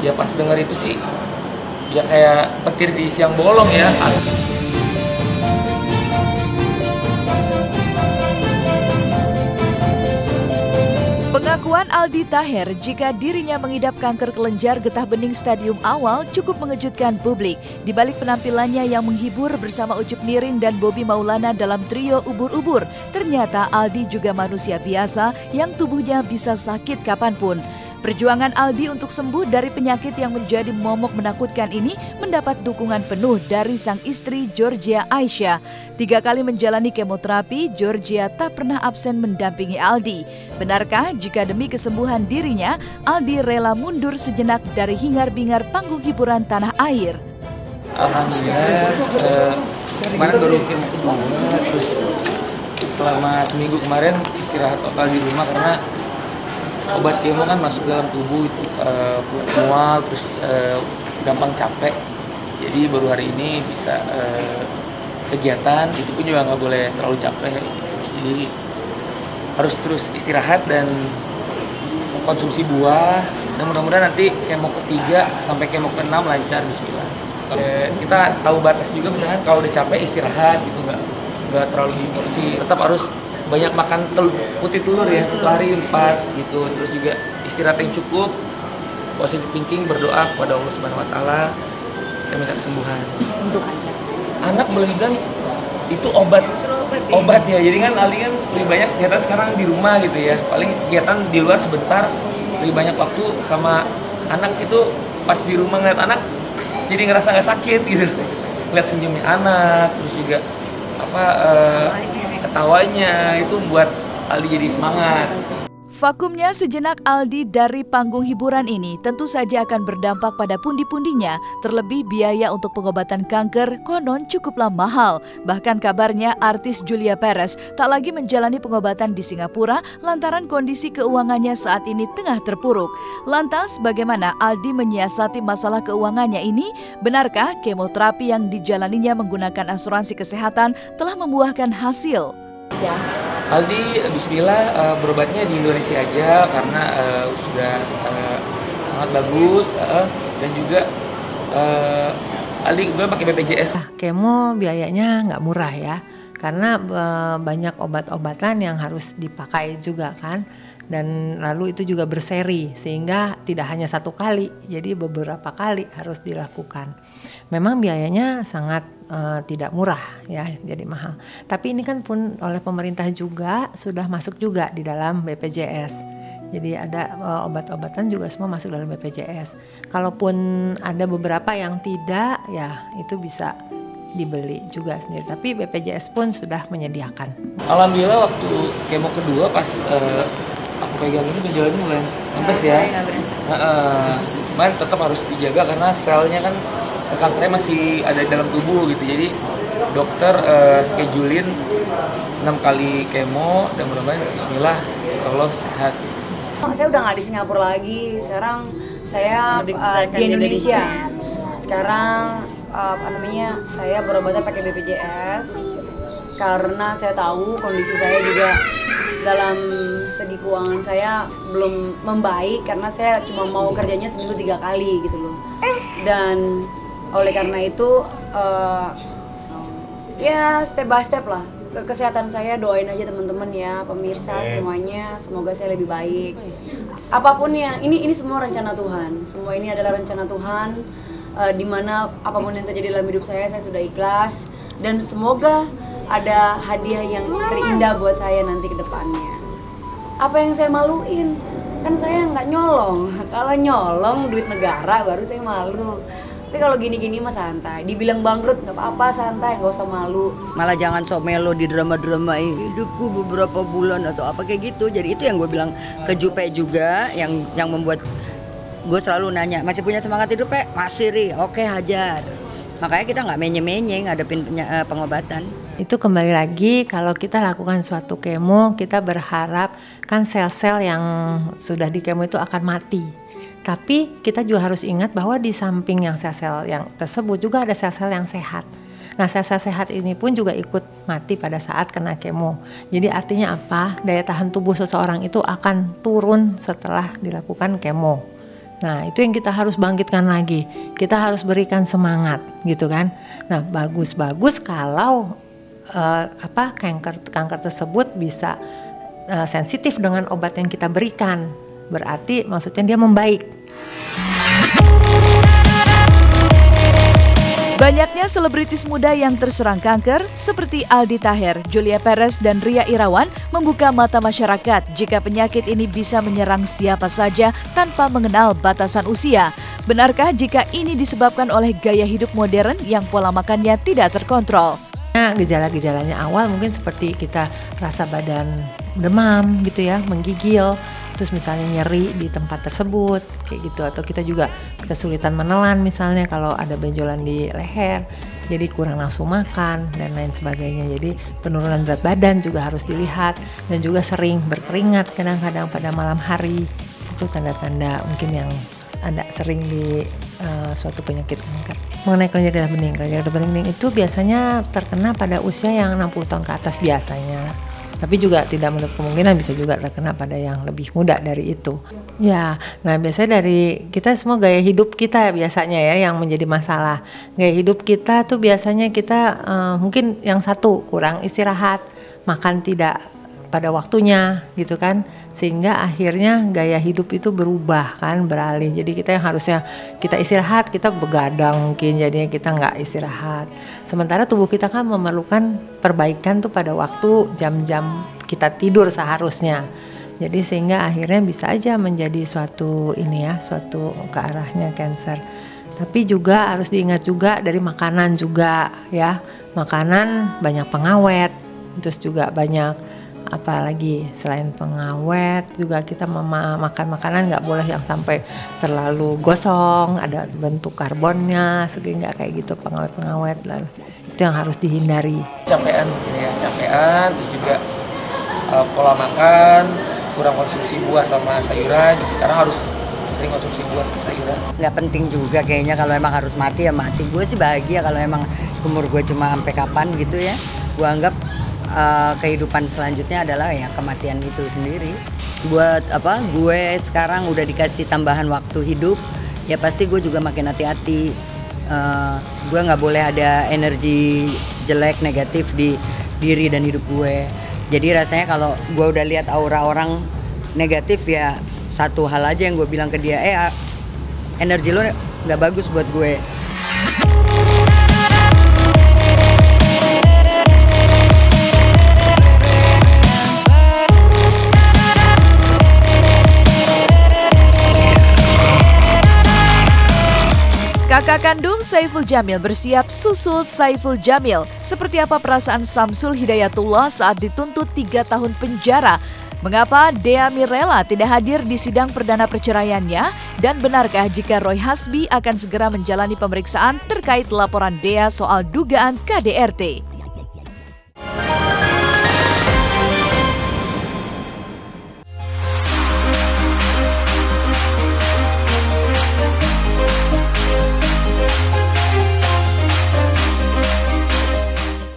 Ya pas dengar itu sih ya kayak petir di siang bolong ya. Pengakuan Aldi Taher jika dirinya mengidap kanker kelenjar getah bening stadium awal cukup mengejutkan publik. Di balik penampilannya yang menghibur bersama Ucup Nirין dan Bobby Maulana dalam trio Ubur-Ubur, ternyata Aldi juga manusia biasa yang tubuhnya bisa sakit kapanpun. Perjuangan Aldi untuk sembuh dari penyakit yang menjadi momok menakutkan ini mendapat dukungan penuh dari sang istri Georgia Aisyah. 3 kali menjalani kemoterapi, Georgia tak pernah absen mendampingi Aldi. Benarkah jika demi kesembuhan dirinya, Aldi rela mundur sejenak dari hingar-bingar panggung hiburan tanah air? Alhamdulillah, kemarin baru kemo kedua, terus selama seminggu kemarin istirahat total di rumah karena obat kemo kan masuk dalam tubuh itu mual, terus gampang capek. Jadi baru hari ini bisa kegiatan, itu pun juga nggak boleh terlalu capek. Jadi harus terus istirahat dan konsumsi buah. Dan mudah-mudahan nanti kemo ketiga sampai kemo ke-6 lancar, bismillah. Kita tahu batas juga, misalkan kalau udah capek istirahat gitu, nggak terlalu diporsi. Tetap harus banyak makan putih telur ya, setelah hari 4 gitu. Terus juga istirahat yang cukup, positive thinking, berdoa kepada Allah Subhanahu wa taala dan minta kesembuhan. Untuk anak boleh bilang itu obat ya. Jadi kan Ali kan lebih banyak kegiatan sekarang di rumah gitu ya. Paling kegiatan di luar sebentar, lebih banyak waktu sama anak. Itu pas di rumah ngeliat anak jadi ngerasa nggak sakit gitu. Lihat senyumnya anak, terus juga ketawanya itu membuat Aldi jadi semangat. Vakumnya sejenak Aldi dari panggung hiburan ini tentu saja akan berdampak pada pundi-pundinya. Terlebih biaya untuk pengobatan kanker konon cukuplah mahal. Bahkan kabarnya artis Julia Perez tak lagi menjalani pengobatan di Singapura lantaran kondisi keuangannya saat ini tengah terpuruk. Lantas bagaimana Aldi menyiasati masalah keuangannya ini? Benarkah kemoterapi yang dijalaninya menggunakan asuransi kesehatan telah membuahkan hasil? Aldi, bismillah, berobatnya di Indonesia aja karena sudah sangat bagus, dan juga Aldi gue pakai BPJS. kemo biayanya nggak murah ya, karena banyak obat-obatan yang harus dipakai juga kan, dan lalu itu juga berseri sehingga tidak hanya 1 kali, jadi beberapa kali harus dilakukan. Memang biayanya sangat tidak murah ya, jadi mahal. Tapi ini kan pun oleh pemerintah juga sudah masuk juga di dalam BPJS. Jadi ada obat-obatan juga semua masuk dalam BPJS. Kalaupun ada beberapa yang tidak, ya itu bisa dibeli juga sendiri. Tapi BPJS pun sudah menyediakan. Alhamdulillah waktu kemo kedua pas aku pegang ini penjualannya mulai nempes ya. Cuman tetap harus dijaga karena selnya kan kankernya masih ada di dalam tubuh gitu. Jadi dokter schedulein 6 kali kemo dan mudah-mudahan bismillah insyaallah sehat. Saya udah nggak di Singapura lagi, sekarang saya di Indonesia. Sekarang saya berobatnya pakai BPJS karena saya tahu kondisi saya juga dalam segi keuangan saya belum membaik karena saya cuma mau kerjanya seminggu 3 kali gitu loh. Dan oleh karena itu ya step by step lah. Kesehatan saya doain aja teman-teman ya, pemirsa semuanya, semoga saya lebih baik. Apapun yang ini semua rencana Tuhan. Semua ini adalah rencana Tuhan, di mana apapun yang terjadi dalam hidup saya sudah ikhlas dan semoga ada hadiah yang terindah buat saya nanti ke depannya. Apa yang saya maluin? Kan saya nggak nyolong. Kalau nyolong duit negara baru saya malu. Tapi kalau gini-gini mah santai. Dibilang bangkrut nggak apa-apa, santai, nggak usah malu. Malah jangan sok melo di drama-dramain hidupku beberapa bulan atau apa kayak gitu. Jadi itu yang gue bilang ke Jupe juga, yang membuat gue selalu nanya, masih punya semangat hidup Pe? Masih Ri, oke hajar. Makanya kita nggak menye-menye ngadepin pengobatan. Itu kembali lagi kalau kita lakukan suatu kemo, kita berharap kan sel-sel yang sudah di kemo itu akan mati. Tapi kita juga harus ingat bahwa di samping yang sel-sel yang tersebut juga ada sel-sel yang sehat. Nah sel-sel sehat ini pun juga ikut mati pada saat kena kemo. Jadi artinya apa? Daya tahan tubuh seseorang itu akan turun setelah dilakukan kemo. Nah, itu yang kita harus bangkitkan lagi. Kita harus berikan semangat, gitu kan. Nah, bagus kalau kanker tersebut bisa sensitif dengan obat yang kita berikan. Berarti maksudnya dia membaik. Banyaknya selebritis muda yang terserang kanker seperti Aldi Taher, Julia Perez, dan Ria Irawan membuka mata masyarakat jika penyakit ini bisa menyerang siapa saja tanpa mengenal batasan usia. Benarkah jika ini disebabkan oleh gaya hidup modern yang pola makannya tidak terkontrol? Gejala-gejalanya awal mungkin seperti kita rasa badan demam gitu ya, menggigil, terus misalnya nyeri di tempat tersebut kayak gitu, atau kita juga kesulitan menelan misalnya kalau ada benjolan di leher, jadi kurang nafsu makan dan lain sebagainya. Jadi penurunan berat badan juga harus dilihat, dan juga sering berkeringat kadang-kadang pada malam hari, itu tanda-tanda mungkin yang Anda sering di suatu penyakit kanker. Mengenai kelenjar getah bening itu biasanya terkena pada usia yang 60 tahun ke atas biasanya. Tapi juga tidak menutup kemungkinan bisa juga terkena pada yang lebih muda dari itu. Ya, nah biasanya dari kita semua gaya hidup kita biasanya ya yang menjadi masalah. Gaya hidup kita tuh biasanya kita mungkin yang satu kurang istirahat, makan tidak pada waktunya gitu kan, sehingga akhirnya gaya hidup itu berubah kan, beralih. Jadi kita yang harusnya kita istirahat, kita begadang mungkin, jadinya kita nggak istirahat. Sementara tubuh kita kan memerlukan perbaikan tuh pada waktu jam-jam kita tidur seharusnya. Jadi sehingga akhirnya bisa aja menjadi suatu ke arahnya kanker. Tapi juga harus diingat juga dari makanan juga ya, makanan banyak pengawet, terus juga banyak apalagi selain pengawet juga kita makan makanan nggak boleh yang sampai terlalu gosong, ada bentuk karbonnya, sehingga kayak gitu pengawet lah, itu yang harus dihindari. Capean terus juga pola makan, kurang konsumsi buah sama sayuran. Jadi sekarang harus sering konsumsi buah sama sayuran. Nggak penting juga kayaknya, kalau emang harus mati ya mati. Gue sih bahagia kalau emang umur gue cuma sampai kapan gitu ya. Gue anggap kehidupan selanjutnya adalah ya kematian itu sendiri. Buat gue sekarang udah dikasih tambahan waktu hidup, ya pasti gue juga makin hati-hati. Gue nggak boleh ada energi jelek negatif di diri dan hidup gue. Jadi rasanya kalau gue udah lihat aura orang negatif, ya satu hal aja yang gue bilang ke dia, energi lo nggak bagus buat gue. Kakak kandung Saiful Jamil bersiap susul Saiful Jamil. Seperti apa perasaan Samsul Hidayatullah saat dituntut 3 tahun penjara? Mengapa Dea Mirela tidak hadir di sidang perdana perceraiannya? Dan benarkah jika Roy Hasbi akan segera menjalani pemeriksaan terkait laporan Dea soal dugaan KDRT?